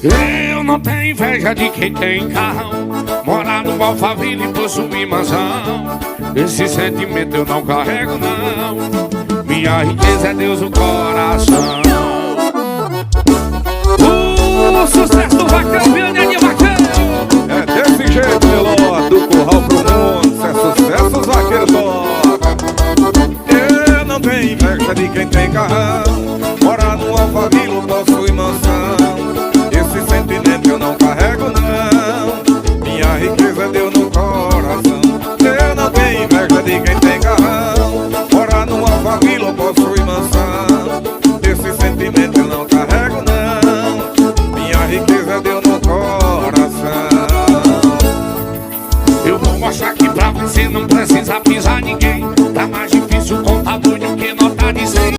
Eu não tenho inveja de quem tem carrão, morar no Alphaville e possuir mansão. Esse sentimento eu não carrego não, minha riqueza é Deus o coração. O sucesso do vaqueiro, Vianney de vaqueiro. É desse jeito, Meló, do curral pro mundo. Se é sucesso, os vaqueiros tocam. Eu não tenho inveja de quem tem carrão, morar no Alphaville, possui mansão. Esse sentimento eu não carrego não,